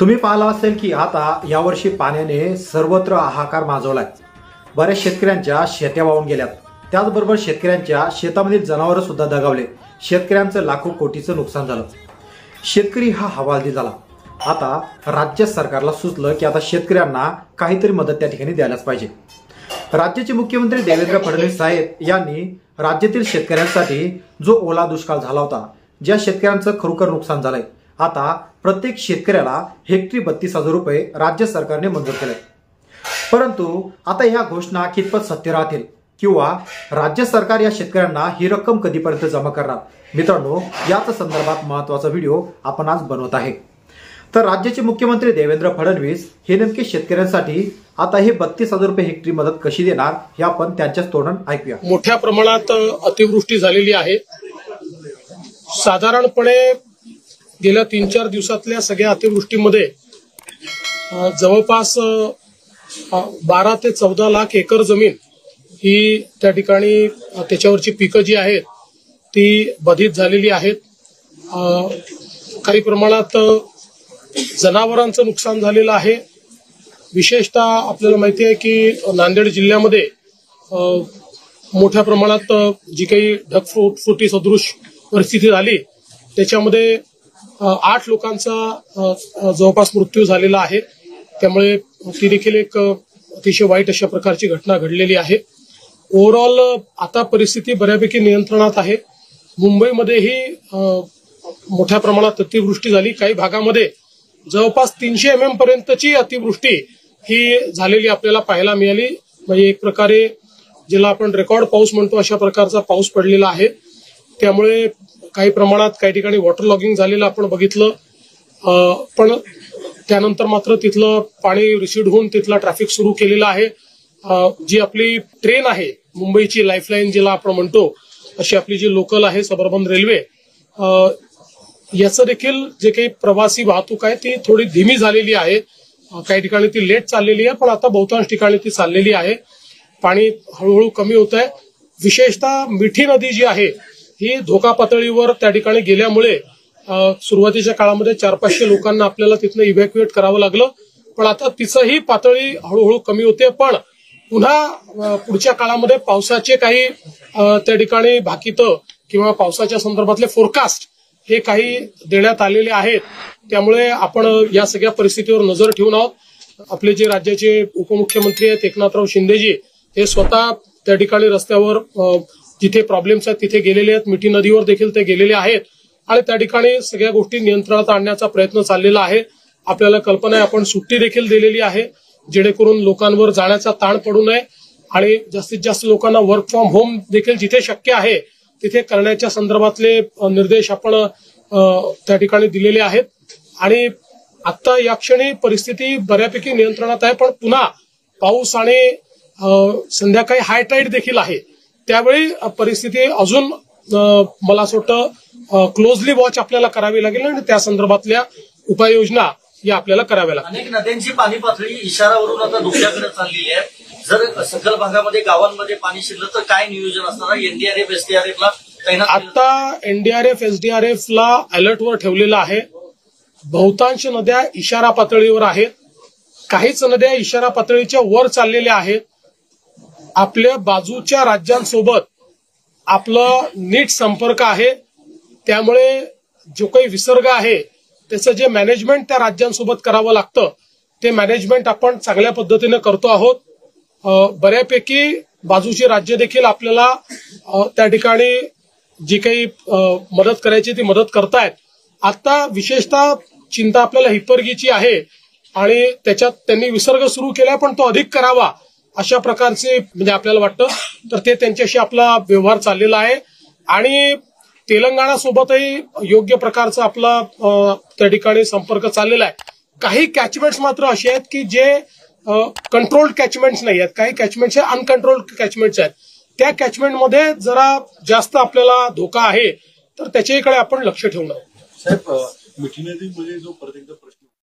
तुम्ही पाहिलं असेल की आता यावर्षी पाण्याने सर्वत्र हाहाकार माजवलाय। बऱ्याच शेतकऱ्यांच्या शेत्या वाहून गेल्यात। त्याचबरोबर शेतकऱ्यांच्या शेतामधील जनावरं सुद्धा दगावले। शेतकऱ्यांचं लाखो कोटीचं नुकसान झालं। शेतकरी हा हवालदिल झाला। आता राज्य सरकारला सुचलं की आता शेतकऱ्यांना काहीतरी मदत त्या ठिकाणी द्यायलाच पाहिजे। राज्याचे मुख्यमंत्री देवेंद्र फडणवीस साहेब यांनी राज्यातील शेतकऱ्यांसाठी जो ओला दुष्काळ झाला होता, ज्या शेतकऱ्यांचं खरोखर नुकसान झालंय, आता प्रत्येक शेतकऱ्याला हेक्टरी 32,000 रुपये राज्य सरकारने मंजूर केले। परंतु आता या घोषणा कितपत सत्य राहतील किंवा राज्य सरकार या शेतकऱ्यांना ही रक्कम कधीपर्यंत जमा करणार, मित्रांनो याच संदर्भात महत्त्वाचा व्हिडिओ आपण आज बनवत आहे। तर राज्याचे मुख्यमंत्री देवेंद्र फडणवीस हे नेमके शेतकऱ्यांसाठी आता हे 32,000 रुपये हेक्टरी मदत कशी देणार हे आपण त्यांच्याच तोंडून ऐकूया। मोठ्या प्रमाणात अतिवृष्टी झालेली आहे। साधारणपणे गेल्या 3-4 दिवसातल्या सगळ्या अतिवृष्टीमध्ये जवळपास 12 ते 14 लाख एकर जमीन ही त्या ठिकाणी त्याच्यावरची पिकं जी आहेत ती बाधित झालेली आहेत। काही प्रमाणात जनावरांचं नुकसान झालेलं आहे। विशेषतः आपल्याला माहिती आहे की नांदेड जिल्ह्यामध्ये मोठ्या प्रमाणात जी काही ढगफुटी सदृश परिस्थिती झाली त्याच्यामध्ये 8 लोकांचा जवळपास मृत्यू झालेला आहे। त्यामुळे ती देखील एक अतिशय वाईट अशा प्रकारची घटना घडलेली आहे। ओव्हरऑल आता परिस्थिती बऱ्यापैकी नियंत्रणात आहे। मुंबईमध्येही मोठ्या प्रमाणात अतिवृष्टी झाली। काही भागामध्ये जवळपास 300 mm पर्यंतची अतिवृष्टी ही झालेली आपल्याला पाहायला मिळाली। म्हणजे एक प्रकारे ज्याला आपण रेकॉर्ड पाऊस म्हणतो अशा प्रकारचा पाऊस पडलेला आहे। त्यामुळे काही प्रमाणात काही ठिकाणी वॉटर लॉगिंग झालेलं आपण बघितलं, पण त्यानंतर मात्र तिथलं पाणी रिसीड होऊन तिथला ट्रॅफिक सुरू केलेला आहे। जी आपली ट्रेन आहे मुंबईची लाईफलाईन जिला आपण म्हणतो अशी आपली जी लोकल आहे सबअर्बन रेल्वे, याचं देखील जे काही प्रवासी वाहतूक आहे ती थोडी धीमी झालेली आहे। काही ठिकाणी ती लेट चाललेली आहे, पण आता बहुतांश ठिकाणी ती चाललेली आहे। पाणी हळूहळू कमी होत आहे। विशेषतः मिठी नदी जी आहे ही धोका पातळीवर त्या ठिकाणी गेल्यामुळे सुरुवातीच्या काळामध्ये 400-500 लोकांना आपल्याला तिथनं इव्हॅक्युएट करावं लागलं, पण आता तिचंही पातळी हळूहळू कमी होते। पण पुन्हा पुढच्या काळामध्ये पावसाचे काही त्या ठिकाणी भाकितं किंवा पावसाच्या संदर्भातले फोरकास्ट हे काही देण्यात आलेले आहेत। त्यामुळे आपण या सगळ्या परिस्थितीवर नजर ठेवून आहोत। आपले जे राज्याचे उपमुख्यमंत्री आहेत एकनाथराव शिंदेजी हे स्वतः त्या ठिकाणी रस्त्यावर जिथे प्रॉब्लेम्स आहेत तिथे गेलेले आहेत। मिठी नदीवर देखील ते गेलेले आहेत आणि त्या ठिकाणी सगळ्या गोष्टी नियंत्रणात आणण्याचा प्रयत्न चाललेला आहे। आपल्याला कल्पना आहे आपण सुट्टी देखील दिलेली आहे जेणेकरून लोकांवर जाण्याचा ताण पडू नये आणि जास्तीत जास्त लोकांना वर्क फ्रॉम होम देखील जिथे शक्य आहे तिथे करण्याच्या संदर्भातले निर्देश आपण त्या ठिकाणी दिलेले आहेत। आणि आता या क्षणी परिस्थिती बऱ्यापैकी नियंत्रणात आहे, पण पुन्हा पाऊस आणि संध्याकाळी हाय टाईड देखील आहे। त्यावेळी परिस्थिती अजून मला असं वाटतं क्लोजली वॉच आपल्याला करावी लागेल आणि त्या संदर्भातल्या उपाययोजना या आपल्याला कराव्या लागतील। अनेक नद्यांची पाणी पातळी इशारावरून आता धोक्याकडे चाललेली आहे। जर सखल भागामध्ये गावांमध्ये पाणी शिरलं तर काय नियोजन असणार? एनडीआरएफ एसडीआरएफला तैनात आता एनडीआरएफ एसडीआरएफला अलर्टवर ठेवलेलं आहे। बहुतांश नद्या इशारा पातळीवर आहेत, काहीच नद्या इशारा पातळीच्या वर चाललेल्या आहेत। आपल्या बाजूच्या राज्यांसोबत आपलं नीट संपर्क आहे, त्यामुळे जो काही विसर्ग आहे त्याचं जे मॅनेजमेंट त्या राज्यांसोबत करावं लागतं ते मॅनेजमेंट आपण चांगल्या पद्धतीने करतो आहोत। बऱ्यापैकी बाजूची राज्य देखील आपल्याला त्या ठिकाणी जी काही मदत करायची ती मदत करतायत। आता विशेषतः चिंता आपल्याला हिप्परगीची आहे आणि त्याच्यात त्यांनी विसर्ग सुरू केलाय, पण तो अधिक करावा अशा प्रकारचे म्हणजे आपल्याला वाटतं, तर ते त्यांच्याशी आपला व्यवहार चाललेला आहे। आणि तेलंगणासोबतही योग्य प्रकारचा आपला त्या ठिकाणी संपर्क चाललेला आहे। काही कॅचमेंट्स मात्र असे आहेत की जे कंट्रोल्ड कॅचमेंट्स नाही आहेत, काही कॅचमेंट्स हे अनकंट्रोल्ड कॅचमेंट्स आहेत। त्या कॅचमेंटमध्ये जरा जास्त आपल्याला धोका आहे, तर त्याच्याकडे आपण लक्ष ठेवणार आहोत। साहेब, मिठी नदीमध्ये जो परत एकदा प्रश्न